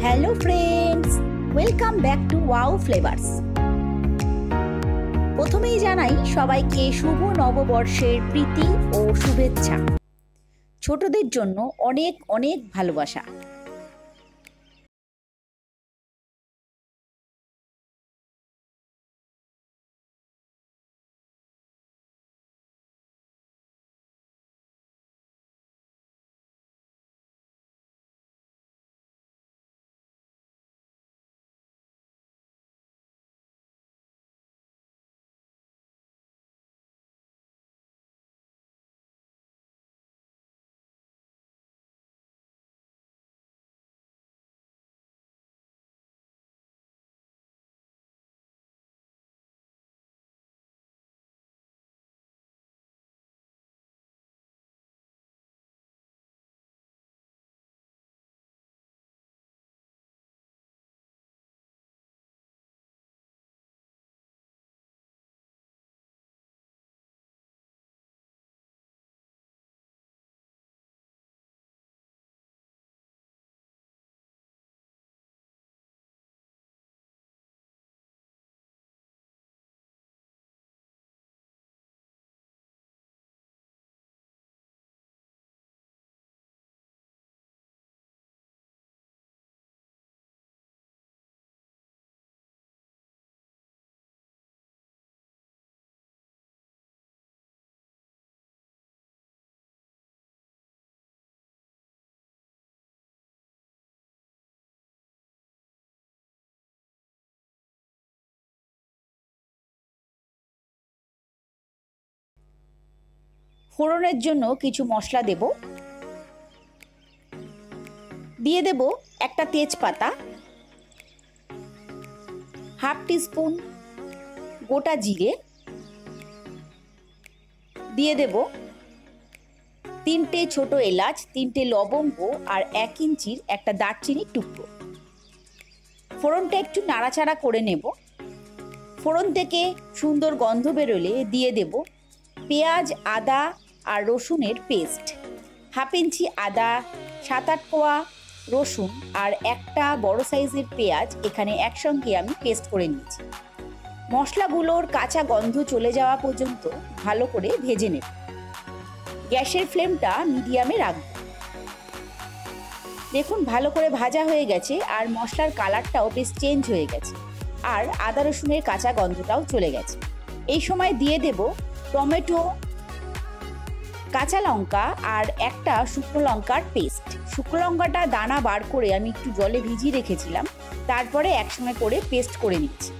Hello friends, welcome back to wow flavours. প্রথমেই জানাই সবাইকে শুভ নববর্ষের প্রীতি ও শুভেচ্ছা। ছোটদের জন্য অনেক অনেক ভালোবাসা। ফোড়নের জন্য কিছু মশলা দেব। দিয়ে দেব একটা তেজপাতা, হাফ টিস্পুন গোটা জিরে, দিয়ে দেব 3টে ছোট এলাচ, 3টে লবঙ্গ আর 1 ইঞ্চির একটা দারচিনির টুকরো। ফোড়নটা একটু নাড়াচাড়া করে নেব। ফোড়ন থেকে সুন্দর গন্ধ বেরোলে দিয়ে দেব পেঁয়াজ, আদা আর রসুনের পেস্ট। হাফ ইঞ্চি আদা, 7-8 কোয়া রসুন আর একটা বড় সাইজের পেঁয়াজ এখানে একসঙ্গে আমি পেস্ট করে নিয়েছি। মশলাগুলোর কাঁচা গন্ধ চলে যাওয়া পর্যন্ত ভালো করে ভেজে নেব। গ্যাসের ফ্লেমটা মিডিয়ামে রাখব। দেখুন ভালো করে ভাজা হয়ে গেছে আর মশলার কালারটাও বেশ চেঞ্জ হয়ে গেছে আর আদা রসুনের কাঁচা গন্ধটাও চলে গেছে। এই সময় দিয়ে দেব টমেটো, কাঁচা লঙ্কা আর একটা শুকনো লঙ্কার পেস্ট। শুকনো লঙ্কাটা দানা বার করে আমি একটু জলে ভিজিয়ে রেখেছিলাম, তারপরে একসঙ্গে করে পেস্ট করে নিচ্ছি।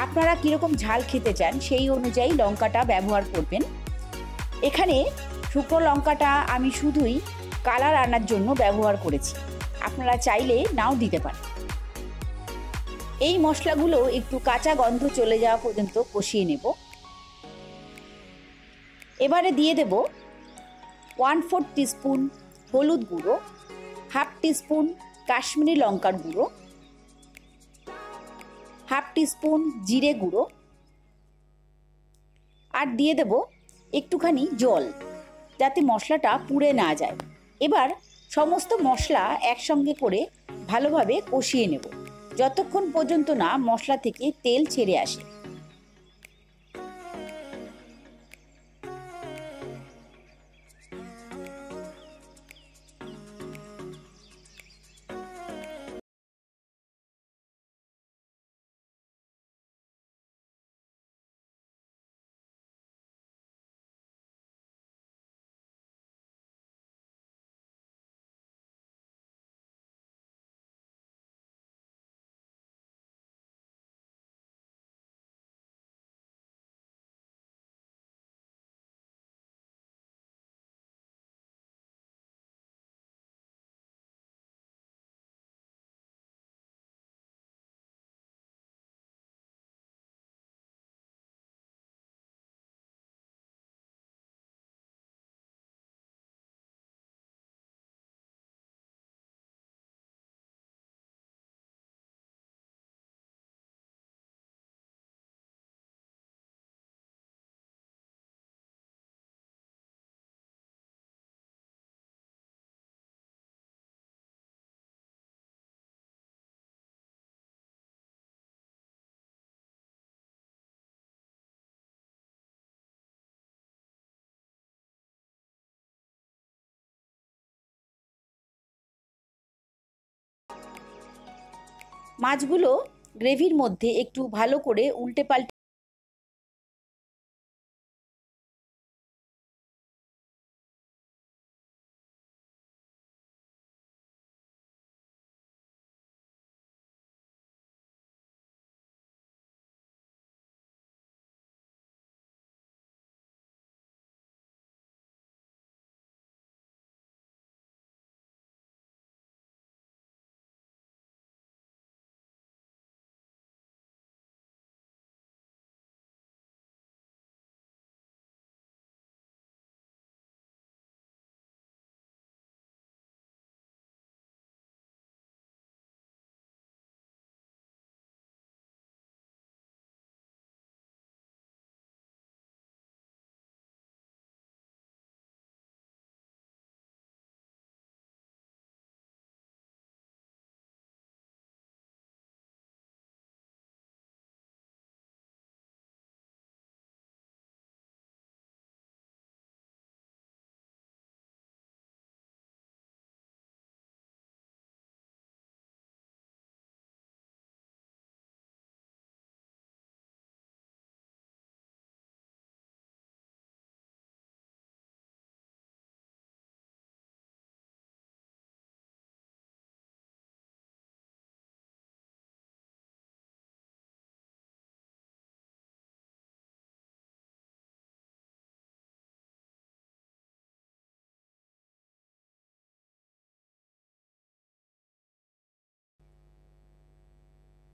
আপনারা কীরকম ঝাল খেতে চান সেই অনুযায়ী লঙ্কাটা ব্যবহার করবেন। এখানে শুকনো লঙ্কাটা আমি শুধুই কালার আনার জন্য ব্যবহার করেছি, আপনারা চাইলে নাও দিতে পারেন। এই মশলাগুলো একটু কাঁচা গন্ধ চলে যাওয়া পর্যন্ত কষিয়ে নেব। এবারে দিয়ে দেব 1/4 টিস্পুন হলুদ গুঁড়ো, হাফ টিস্পুন কাশ্মীরি লঙ্কার গুঁড়ো, হাফ টিস্পুন জিরে গুঁড়ো আর দিয়ে দেব একটুখানি জল, যাতে মশলাটা পুড়ে না যায়। এবার সমস্ত মশলা একসঙ্গে করে ভালোভাবে কষিয়ে নেব যতক্ষণ পর্যন্ত না মশলা থেকে তেল ছেড়ে আসে। মাছগুলো গ্রেভির মধ্যে একটু ভালো করে উল্টে পাল্টে